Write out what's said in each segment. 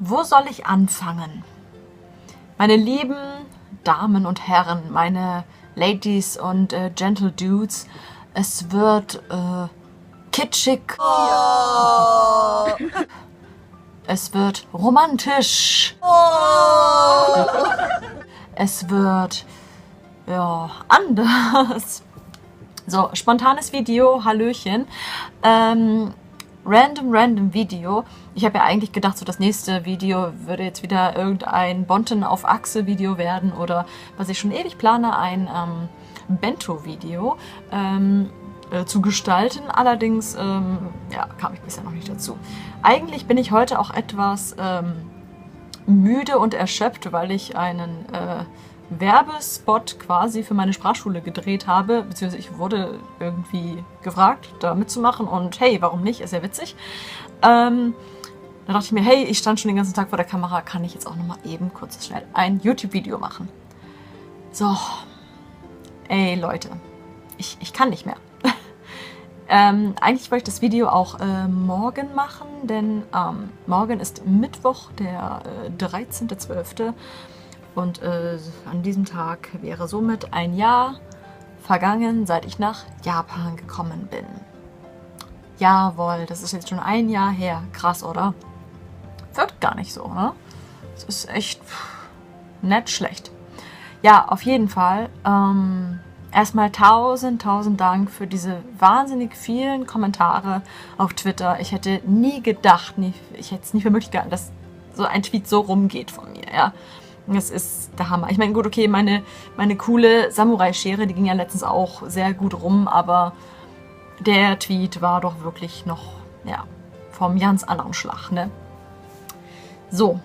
Wo soll ich anfangen? Meine lieben Damen und Herren, meine Ladies und Gentle Dudes, es wird kitschig. Oh. Es wird romantisch. Oh. Es wird ja anders. So, spontanes Video, Hallöchen. Random Video. Ich habe ja eigentlich gedacht, so das nächste Video würde jetzt wieder irgendein Bonten auf Achse Video werden oder was ich schon ewig plane, ein Bento-Video zu gestalten. Allerdings ja, kam ich bisher noch nicht dazu. Eigentlich bin ich heute auch etwas müde und erschöpft, weil ich einen Werbespot quasi für meine Sprachschule gedreht habe, beziehungsweise ich wurde irgendwie gefragt, da mitzumachen und hey, warum nicht, ist ja witzig. Da dachte ich mir, hey, ich stand schon den ganzen Tag vor der Kamera, kann ich jetzt auch nochmal eben kurz schnell ein YouTube-Video machen. So, ey Leute, ich kann nicht mehr. Eigentlich wollte ich das Video auch morgen machen, denn morgen ist Mittwoch, der 13.12. Und an diesem Tag wäre somit ein Jahr vergangen, seit ich nach Japan gekommen bin. Jawohl, das ist jetzt schon ein Jahr her. Krass, oder? Wirkt gar nicht so, ne? Es ist echt nicht schlecht. Ja, auf jeden Fall. Erstmal tausend Dank für diese wahnsinnig vielen Kommentare auf Twitter. Ich hätte nie gedacht, ich hätte es nie für möglich gehalten, dass so ein Tweet so rumgeht von mir, ja. Das ist der Hammer. Ich meine, gut, okay, meine coole Samurai-Schere, die ging ja letztens auch sehr gut rum, aber der Tweet war doch wirklich noch, ja, vom ganz anderen Schlag, ne? So,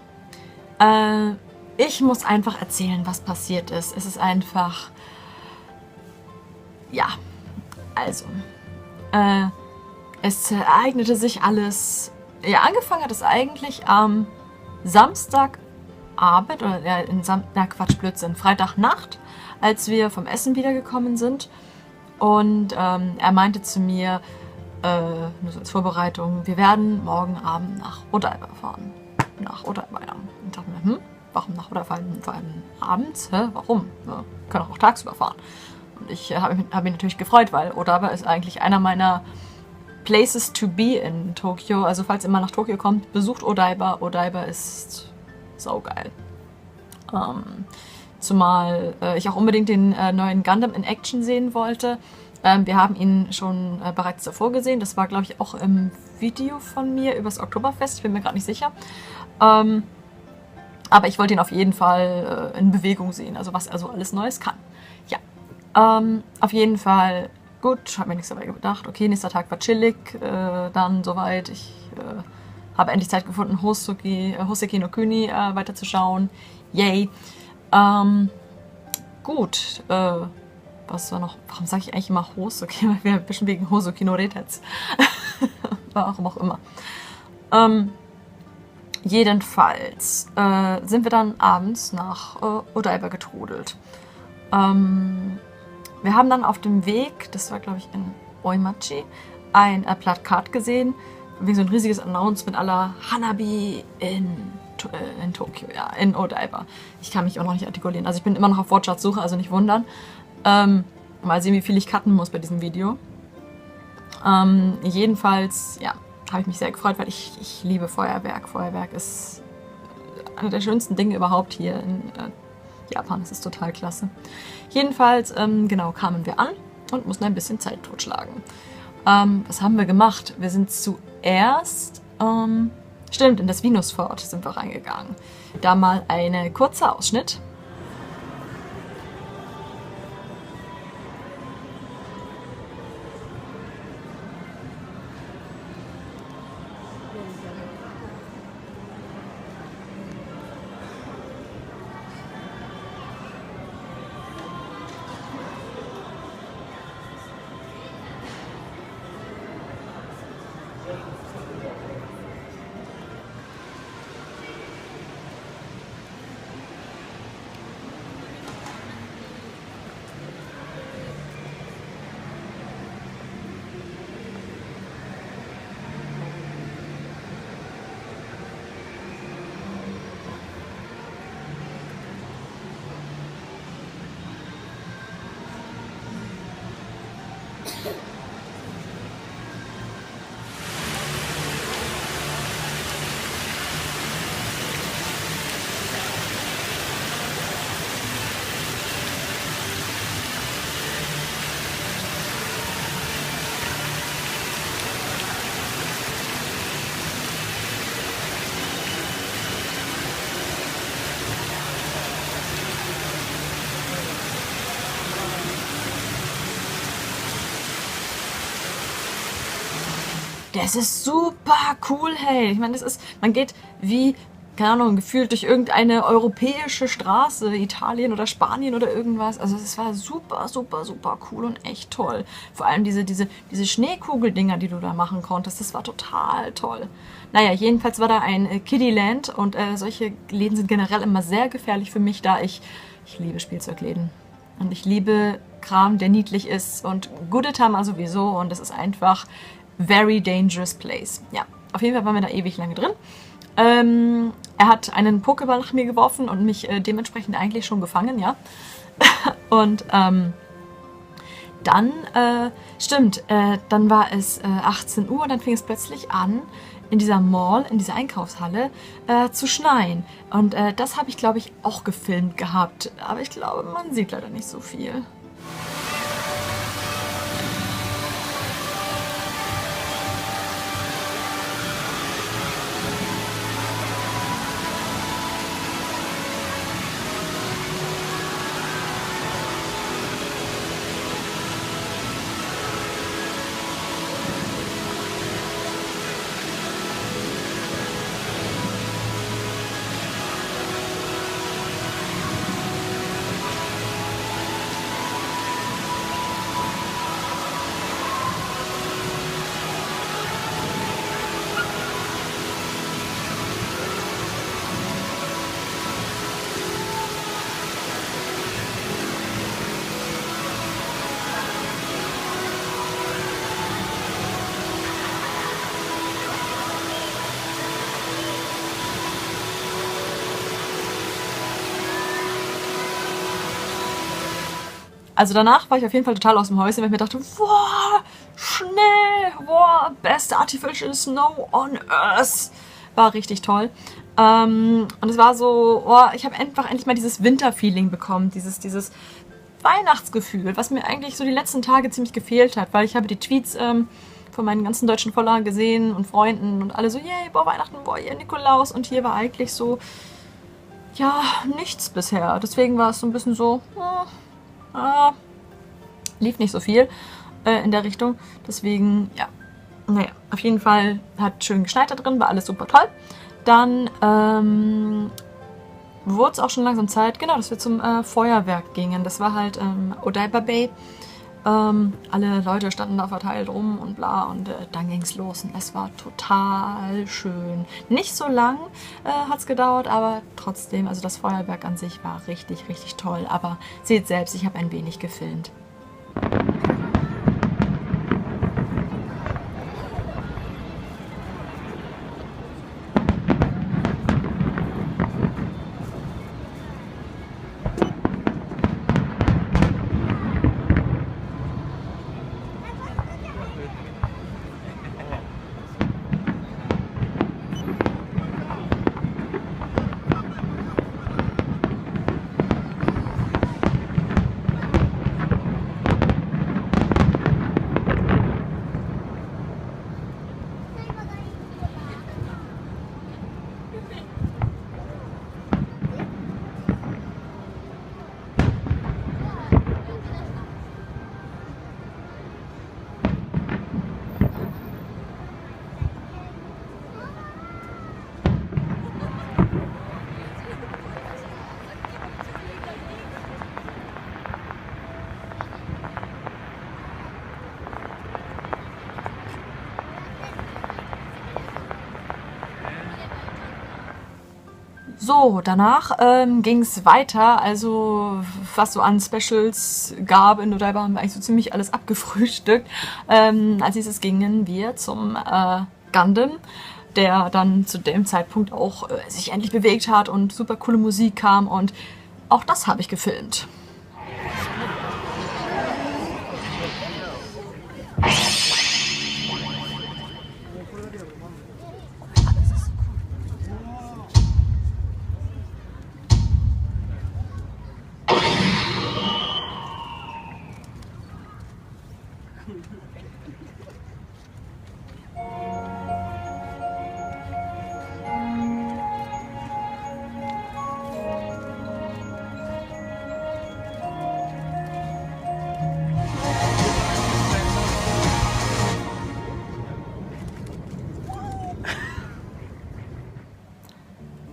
ich muss einfach erzählen, was passiert ist. Es ist einfach, ja, also, es ereignete sich alles, ja, angefangen hat es eigentlich am Samstagabend oder ja, Freitagnacht, als wir vom Essen wiedergekommen sind. Und er meinte zu mir, nur so als Vorbereitung, wir werden morgen Abend nach Odaiba fahren. Nach Odaiba, ja. Und ich dachte mir, warum nach Odaiba fahren? Vor allem abends? Hä? Warum? Wir können auch tagsüber fahren. Und ich habe mich natürlich gefreut, weil Odaiba ist eigentlich einer meiner Places to be in Tokio. Also falls ihr mal nach Tokio kommt, besucht Odaiba. Odaiba ist saugeil. Zumal ich auch unbedingt den neuen Gundam in Action sehen wollte. Wir haben ihn schon bereits davor gesehen. Das war, glaube ich, auch im Video von mir übers Oktoberfest. Ich bin mir gerade nicht sicher. Aber ich wollte ihn auf jeden Fall in Bewegung sehen. Also was er so alles Neues kann. Ja, auf jeden Fall gut. Habe mir nichts dabei gedacht. Okay, nächster Tag war chillig. Dann soweit. Ich habe endlich Zeit gefunden, Hoseki no Kuni weiterzuschauen. Yay. Gut. Was war noch? Warum sage ich eigentlich immer Hoseki? Weil wir ein bisschen wegen Hoseki no Retetsu. Warum auch immer. Jedenfalls sind wir dann abends nach Odaiba getrudelt. Wir haben dann auf dem Weg, das war glaube ich in Oimachi, ein Plakat gesehen, wie so ein riesiges Announcement aller Hanabi in Tokio, ja, in Odaiba. Ich kann mich auch noch nicht artikulieren. Also ich bin immer noch auf Wortschatzsuche, also nicht wundern. Mal sehen, wie viel ich cutten muss bei diesem Video. Jedenfalls, ja, habe ich mich sehr gefreut, weil ich liebe Feuerwerk. Feuerwerk ist eine der schönsten Dinge überhaupt hier in Japan. Das ist total klasse. Jedenfalls, genau, kamen wir an und mussten ein bisschen Zeit totschlagen. Was haben wir gemacht? Wir sind zuerst, stimmt, in das Venus Fort sind wir reingegangen. Da mal ein kurzer Ausschnitt. Das ist super cool, hey. Ich meine, man geht wie, keine Ahnung, gefühlt durch irgendeine europäische Straße, Italien oder Spanien oder irgendwas. Also es war super, super, super cool und echt toll. Vor allem diese Schneekugeldinger, die du da machen konntest, das war total toll. Naja, jedenfalls war da ein Kiddieland und solche Läden sind generell immer sehr gefährlich für mich, da ich liebe Spielzeugläden. Und ich liebe Kram, der niedlich ist und Goodetama sowieso und das ist einfach very dangerous place. Ja, auf jeden Fall waren wir da ewig lange drin. Er hat einen Pokéball nach mir geworfen und mich dementsprechend eigentlich schon gefangen, ja. Und dann, dann war es 18 Uhr und dann fing es plötzlich an, in dieser Mall, in dieser Einkaufshalle, zu schneien. Und das habe ich, glaube ich, auch gefilmt gehabt. Aber ich glaube, man sieht leider nicht so viel. Also danach war ich auf jeden Fall total aus dem Häuschen, weil ich mir dachte, wow, Schnee, wow, best artificial snow on earth. War richtig toll. Und es war so, oh, ich habe einfach endlich mal dieses Winterfeeling bekommen, dieses Weihnachtsgefühl, was mir eigentlich so die letzten Tage ziemlich gefehlt hat, weil ich habe die Tweets von meinen ganzen deutschen Followern gesehen und Freunden und alle so, yay, boah, Weihnachten, boah, ihr Nikolaus. Und hier war eigentlich so, ja, nichts bisher. Deswegen war es so ein bisschen so, lief nicht so viel in der Richtung. Deswegen, ja, naja, auf jeden Fall hat schön geschneit da drin, war alles super toll. Dann wurde es auch schon langsam Zeit, genau, dass wir zum Feuerwerk gingen. Das war halt Odaiba Bay. Alle Leute standen da verteilt rum und bla und dann ging es los und es war total schön. Nicht so lang hat es gedauert, aber trotzdem, also das Feuerwerk an sich war richtig, richtig toll. Aber seht selbst, ich habe ein wenig gefilmt. So, danach ging es weiter, also was so an Specials gab in Odaiba, haben wir eigentlich so ziemlich alles abgefrühstückt. Als nächstes gingen wir zum Gundam, der dann zu dem Zeitpunkt auch sich endlich bewegt hat und super coole Musik kam und auch das habe ich gefilmt.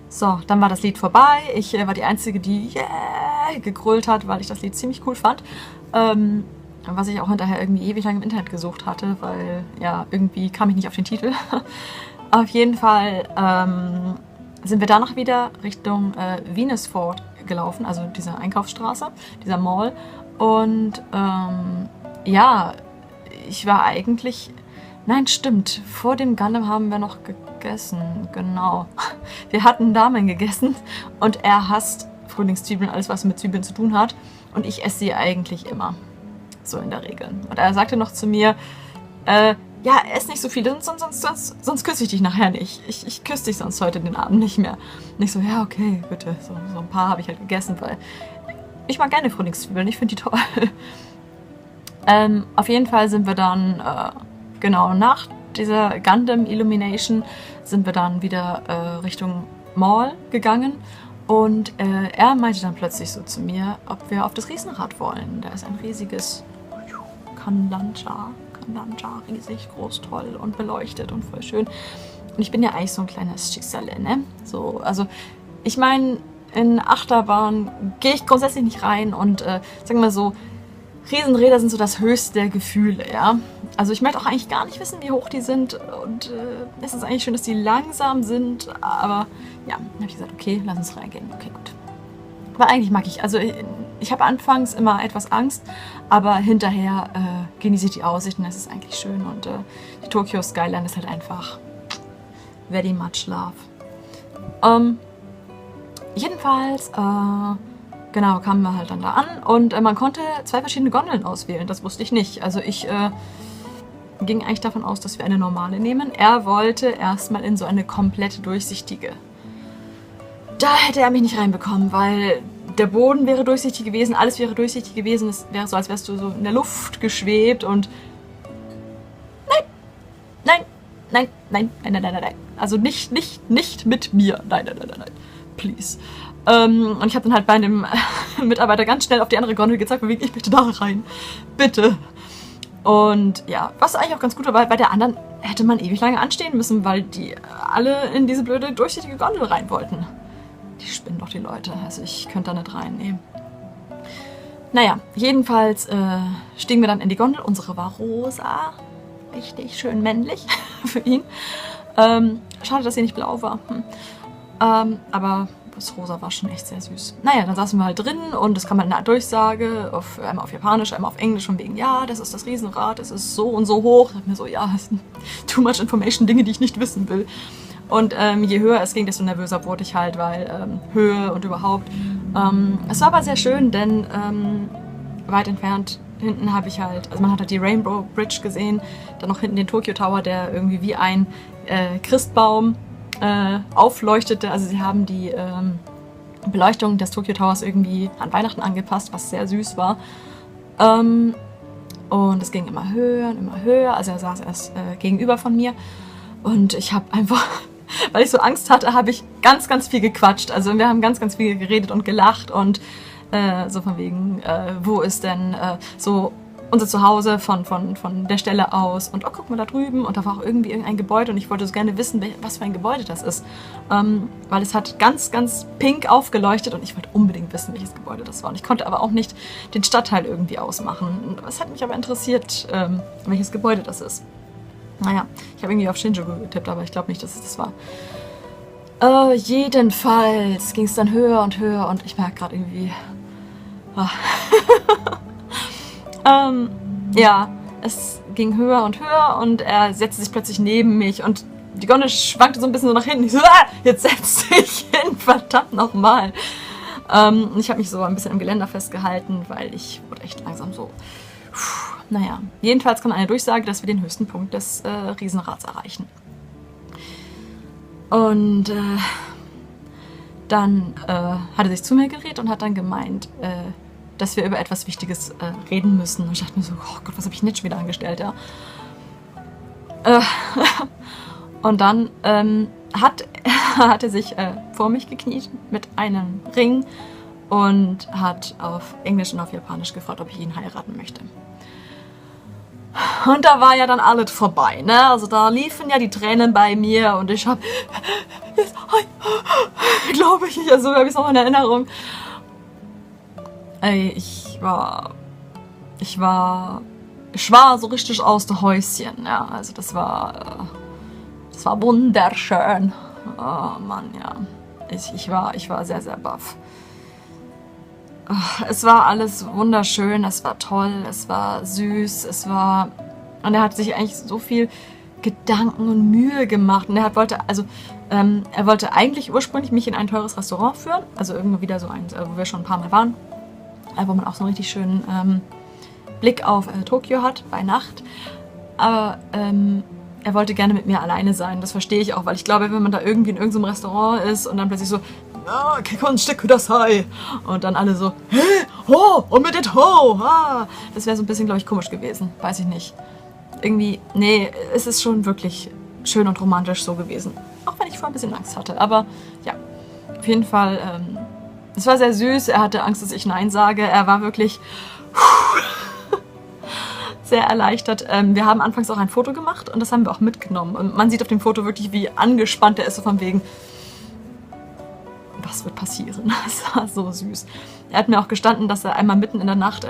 So, dann war das Lied vorbei. Ich war die Einzige, die yeah gegrölt hat, weil ich das Lied ziemlich cool fand. Was ich auch hinterher irgendwie ewig lang im Internet gesucht hatte, weil ja, irgendwie kam ich nicht auf den Titel. Auf jeden Fall sind wir danach wieder Richtung Venusford gelaufen, also dieser Einkaufsstraße, dieser Mall. Und ja, ich war eigentlich... Nein, stimmt. Vor dem Gundam haben wir noch gegessen. Genau. Wir hatten Ramen gegessen und er hasst Frühlingszwiebeln, alles was mit Zwiebeln zu tun hat. Und ich esse sie eigentlich immer. So in der Regel. Und er sagte noch zu mir, ja, ess nicht so viel, sonst küsse ich dich nachher nicht. Ich küsse dich sonst heute den Abend nicht mehr. Und ich so, ja, okay, bitte. So ein paar habe ich halt gegessen, weil ich mag gerne Frühlingszwiebeln. Ich finde die toll. Auf jeden Fall sind wir dann... Genau, nach dieser Gundam Illumination sind wir dann wieder Richtung Mall gegangen und er meinte dann plötzlich so zu mir, ob wir auf das Riesenrad wollen. Da ist ein riesiges Kanlancha, riesig, groß, toll und beleuchtet und voll schön. Und ich bin ja eigentlich so ein kleines Schicksale, ne? So, also ich meine, in Achterbahn gehe ich grundsätzlich nicht rein und sagen wir mal so, Riesenräder sind so das höchste der Gefühle, ja. Also ich möchte auch eigentlich gar nicht wissen, wie hoch die sind und es ist eigentlich schön, dass die langsam sind, aber ja, dann habe ich gesagt, okay, lass uns reingehen, okay, gut. Aber eigentlich mag ich, also ich habe anfangs immer etwas Angst, aber hinterher genieße ich die Aussicht und es ist eigentlich schön und die Tokyo Skyline ist halt einfach very much love. Jedenfalls, genau, kamen wir halt dann da an und man konnte 2 verschiedene Gondeln auswählen, das wusste ich nicht. Also ich ging eigentlich davon aus, dass wir eine normale nehmen. Er wollte erstmal in so eine komplett durchsichtige. Da hätte er mich nicht reinbekommen, weil der Boden wäre durchsichtig gewesen, alles wäre durchsichtig gewesen. Es wäre so, als wärst du so in der Luft geschwebt und nein. Also nicht mit mir. Nein. Please. Und ich habe dann halt bei dem Mitarbeiter ganz schnell auf die andere Gondel gezeigt, ich möchte da rein. Bitte. Und ja, was eigentlich auch ganz gut war, weil bei der anderen hätte man ewig lange anstehen müssen, weil die alle in diese blöde durchsichtige Gondel rein wollten. Die spinnen doch die Leute, also ich könnte da nicht rein, nee. Naja, jedenfalls stiegen wir dann in die Gondel. Unsere war rosa. Richtig schön männlich für ihn. Schade, dass sie nicht blau war. Aber das Rosa war schon echt sehr süß. Naja, dann saßen wir halt drin und es kam halt eine Durchsage, einmal auf Japanisch, einmal auf Englisch, von wegen, ja, das ist das Riesenrad, es ist so und so hoch. Ich dachte mir so, ja, das sind too much information, Dinge, die ich nicht wissen will. Und je höher es ging, desto nervöser wurde ich halt, weil Höhe und überhaupt. Es war aber sehr schön, denn weit entfernt hinten habe ich halt, also man hat halt die Rainbow Bridge gesehen, dann noch hinten den Tokyo Tower, der irgendwie wie ein Christbaum aufleuchtete. Also sie haben die Beleuchtung des Tokyo Towers irgendwie an Weihnachten angepasst, was sehr süß war. Und es ging immer höher und immer höher. Also er saß erst gegenüber von mir und ich habe einfach, weil ich so Angst hatte, habe ich ganz, ganz viel gequatscht. Also wir haben ganz, ganz viel geredet und gelacht und so von wegen, wo ist denn so unser Zuhause von der Stelle aus und oh, guck mal da drüben und da war auch irgendwie irgendein Gebäude und ich wollte so gerne wissen, was für ein Gebäude das ist, weil es hat ganz, ganz pink aufgeleuchtet und ich wollte unbedingt wissen, welches Gebäude das war und ich konnte aber auch nicht den Stadtteil irgendwie ausmachen. Es hat mich aber interessiert, welches Gebäude das ist. Naja, ich habe irgendwie auf Shinjuku getippt, aber ich glaube nicht, dass es das war. Jedenfalls ging es dann höher und höher und ich merke gerade irgendwie... ja, es ging höher und höher und er setzte sich plötzlich neben mich und die Gondel schwankte so ein bisschen so nach hinten. Ich so, jetzt setz dich hin, verdammt nochmal. Und ich habe mich so ein bisschen am Geländer festgehalten, weil ich wurde echt langsam so... Naja, jedenfalls kam eine Durchsage, dass wir den höchsten Punkt des Riesenrads erreichen. Und dann hat er sich zu mir gedreht und hat dann gemeint, dass wir über etwas Wichtiges reden müssen. Und ich dachte mir so, oh Gott, was habe ich denn jetzt schon wieder angestellt, ja? Und dann hat er sich vor mich gekniet mit einem Ring und hat auf Englisch und auf Japanisch gefragt, ob ich ihn heiraten möchte. Und da war ja dann alles vorbei, ne? Also da liefen ja die Tränen bei mir und ich habe, glaube ich, also habe ich es noch in Erinnerung. Ey, ich war so richtig aus dem Häuschen, ja. Also das war wunderschön. Oh Mann, ja. Ich war sehr, sehr baff. Es war alles wunderschön, es war toll, es war süß, und er hat sich eigentlich so viel Gedanken und Mühe gemacht. Und er wollte eigentlich ursprünglich mich in ein teures Restaurant führen, also irgendwo wieder so eins, wo wir schon ein paar Mal waren, wo man auch so einen richtig schönen Blick auf Tokio hat bei Nacht. Aber er wollte gerne mit mir alleine sein, das verstehe ich auch, weil ich glaube, wenn man da irgendwie in irgendeinem Restaurant ist und dann plötzlich so, ja, Kekon-Stück kudasai. Und dann alle so, hä? Ho, omedet ho. Ah. Das wäre so ein bisschen, glaube ich, komisch gewesen. Weiß ich nicht. Irgendwie, nee, es ist schon wirklich schön und romantisch so gewesen. Auch wenn ich vorher ein bisschen Angst hatte. Aber ja, auf jeden Fall, es war sehr süß. Er hatte Angst, dass ich Nein sage. Er war wirklich sehr erleichtert. Wir haben anfangs auch ein Foto gemacht und das haben wir auch mitgenommen. Und man sieht auf dem Foto wirklich, wie angespannt er ist, so von wegen, was wird passieren? Das war so süß. Er hat mir auch gestanden, dass er einmal mitten in der Nacht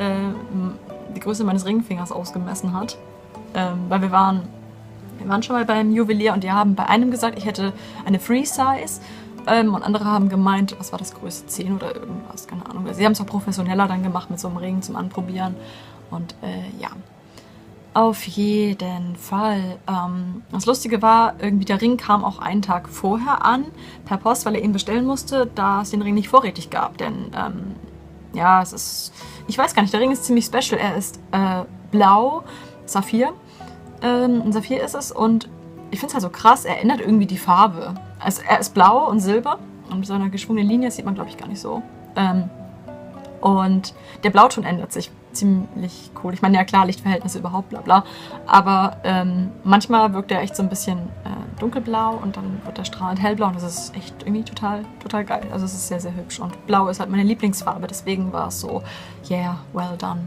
die Größe meines Ringfingers ausgemessen hat. Weil wir waren schon mal beim Juwelier und die haben bei einem gesagt, ich hätte eine Free Size und andere haben gemeint, was war das, Größe 10 oder irgendwas, keine Ahnung. Sie haben es auch professioneller dann gemacht mit so einem Ring zum Anprobieren und ja. Auf jeden Fall. Das Lustige war, irgendwie der Ring kam auch einen Tag vorher an, per Post, weil er ihn bestellen musste, da es den Ring nicht vorrätig gab. Denn, ja, es ist, ich weiß gar nicht, der Ring ist ziemlich special. Er ist blau, Saphir. Ein Saphir ist es und ich finde es halt so krass, er ändert irgendwie die Farbe. Also er ist blau und silber und mit so einer geschwungenen Linie, das sieht man, glaube ich, gar nicht so. Und der Blauton ändert sich ziemlich cool. Ich meine, ja klar, Lichtverhältnisse überhaupt, bla bla. Aber manchmal wirkt er echt so ein bisschen dunkelblau und dann wird er strahlend hellblau und das ist echt irgendwie total, total geil. Also es ist sehr, sehr hübsch und blau ist halt meine Lieblingsfarbe, deswegen war es so, yeah, well done.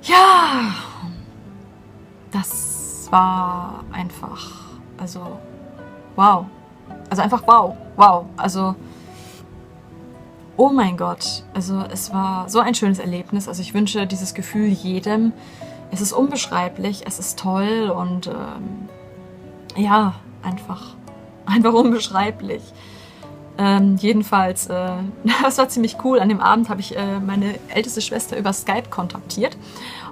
Ja, das war einfach, also wow. Also einfach wow, wow. Also oh mein Gott, also es war so ein schönes Erlebnis. Also ich wünsche dieses Gefühl jedem. Es ist unbeschreiblich, es ist toll und ja, einfach unbeschreiblich. Jedenfalls, das war ziemlich cool. An dem Abend habe ich meine älteste Schwester über Skype kontaktiert.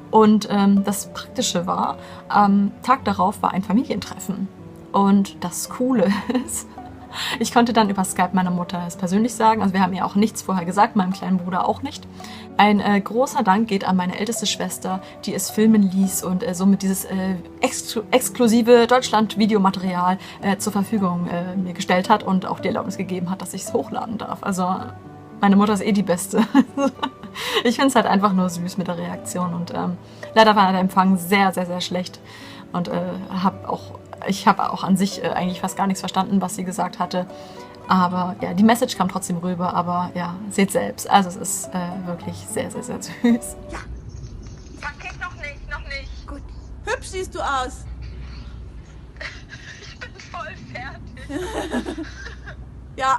Und das Praktische war, am Tag darauf war ein Familientreffen. Und das Coole ist, ich konnte dann über Skype meiner Mutter es persönlich sagen. Also wir haben ihr auch nichts vorher gesagt, meinem kleinen Bruder auch nicht. Ein großer Dank geht an meine älteste Schwester, die es filmen ließ und somit dieses exklusive Deutschland-Videomaterial zur Verfügung mir gestellt hat und auch die Erlaubnis gegeben hat, dass ich es hochladen darf. Also meine Mutter ist eh die Beste. Ich finde es halt einfach nur süß mit der Reaktion und leider war der Empfang sehr, sehr, sehr schlecht und ich habe auch an sich eigentlich fast gar nichts verstanden, was sie gesagt hatte. Aber ja, die Message kam trotzdem rüber. Aber ja, seht selbst. Also es ist wirklich sehr, sehr, sehr süß. Ja. Paket noch nicht. Gut. Hübsch siehst du aus. Ich bin voll fertig. Ja.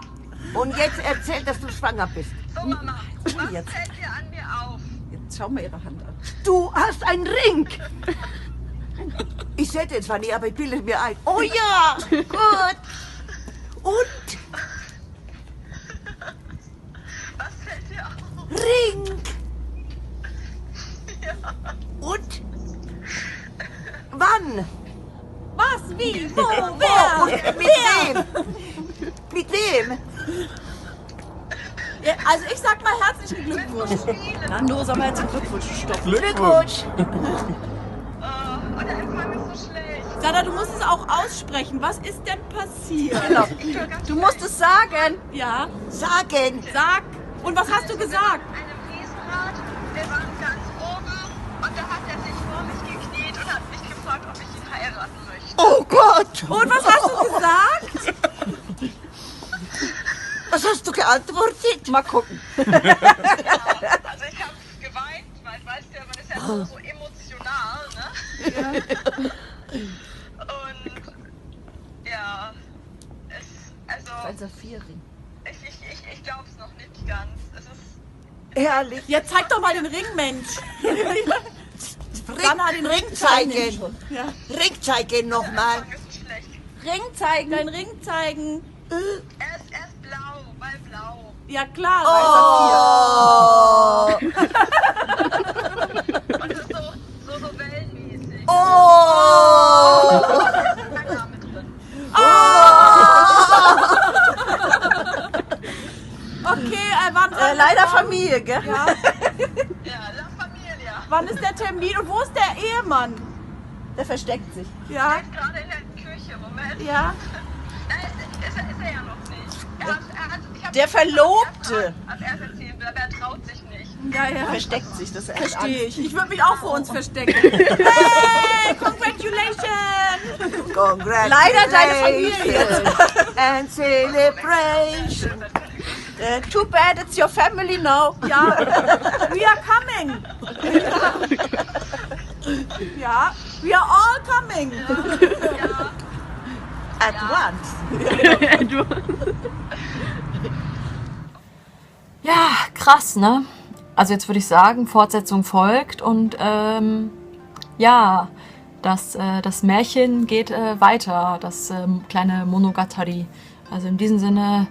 Und jetzt erzähl, dass du schwanger bist. So, Mama, was Jetzt. fällt dir an mir auf? Jetzt schau mal ihre Hand an. Du hast einen Ring. Ich sehe den zwar nie, aber ich bilde mir ein. Oh ja, gut. Und? Was fällt dir auf? Ring. Ja. Und? Wann? Was? Wie? Wo? Und Wer? mit wem? Mit wem? Ja, also ich sag mal herzlichen Glückwunsch. Na, nur sag mal herzlichen Glückwunsch. Stopp. Glückwunsch. Oh, der Empfang ist so schlecht. Sana, du musst es auch aussprechen. Was ist denn passiert? Genau. Du musst es sagen. Ja, Sagen. sag. Und was hast du gesagt? Eine heiraten möchte. Oh Gott! Und was hast du gesagt? Was hast du geantwortet? Mal gucken. Also ich habe geweint, weil weißt du ja, man ist ja so emotional, ne? Und ja, Ein Saphirring. ich glaube es noch nicht ganz. Es ist Herrlich. Ja, zeig doch mal den Ring, Mensch. Sanna, den Ring zeigen. schon. Ja. Ring zeigen nochmal. ist schlecht. Ring zeigen, deinen Ring zeigen. Er ist blau, weil blau. Ja klar, Oh! Und es ist so wellenmäßig. Oh! Mein Name drin. Okay, wann Leider Familie, gell? Ja. Ja, La Familia. Wann ist der Termin und wo ist der Ehemann? Der versteckt sich. Ja, Er ist gerade in der Küche, Moment. ja. Ist er ja noch nicht. Ich hab Der Verlobte. Als er es erzählen will, aber er traut sich nicht. Ja, ja. Versteckt sich, das ist echt Verstehe ich. Ich würde mich auch vor uns verstecken. Hey, congratulations! Congratulations. Leider deine Familie jetzt. And celebration. Too bad it's your family now. Ja, we are coming. Ja, we are all coming. At once. Ja, krass, ne? Also jetzt würde ich sagen, Fortsetzung folgt und ja, das Märchen geht weiter, das kleine Monogatari. Also in diesem Sinne,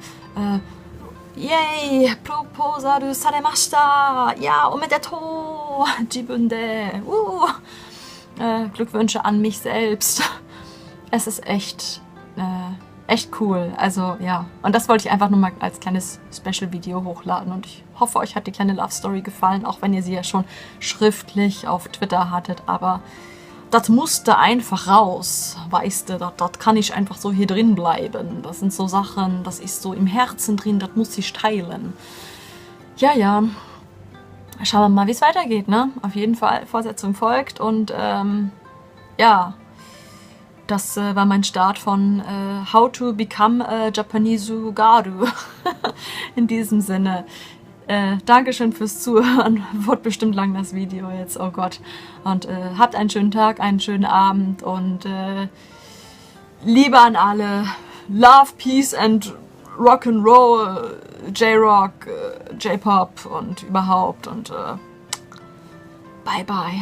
yay, proposaru saremashita, ja, omedetou, jibunde, Glückwünsche an mich selbst. Es ist echt cool. Also ja, und das wollte ich einfach nur mal als kleines Special-Video hochladen und ich hoffe, euch hat die kleine Love Story gefallen, auch wenn ihr sie ja schon schriftlich auf Twitter hattet, aber das musste einfach raus, weißt du, das kann nicht einfach so hier drin bleiben. Das sind so Sachen, das ist so im Herzen drin, das muss ich teilen. Ja, ja. Schauen wir mal, wie es weitergeht, ne? Auf jeden Fall, Fortsetzung folgt und ja, das war mein Start von How to Become a Japanesu Garu. In diesem Sinne. Dankeschön fürs Zuhören. Wird bestimmt lang das Video jetzt, oh Gott. Und habt einen schönen Tag, einen schönen Abend und Liebe an alle. Love, Peace and Rock'n'Roll, J-Rock, J-Pop und überhaupt und bye bye.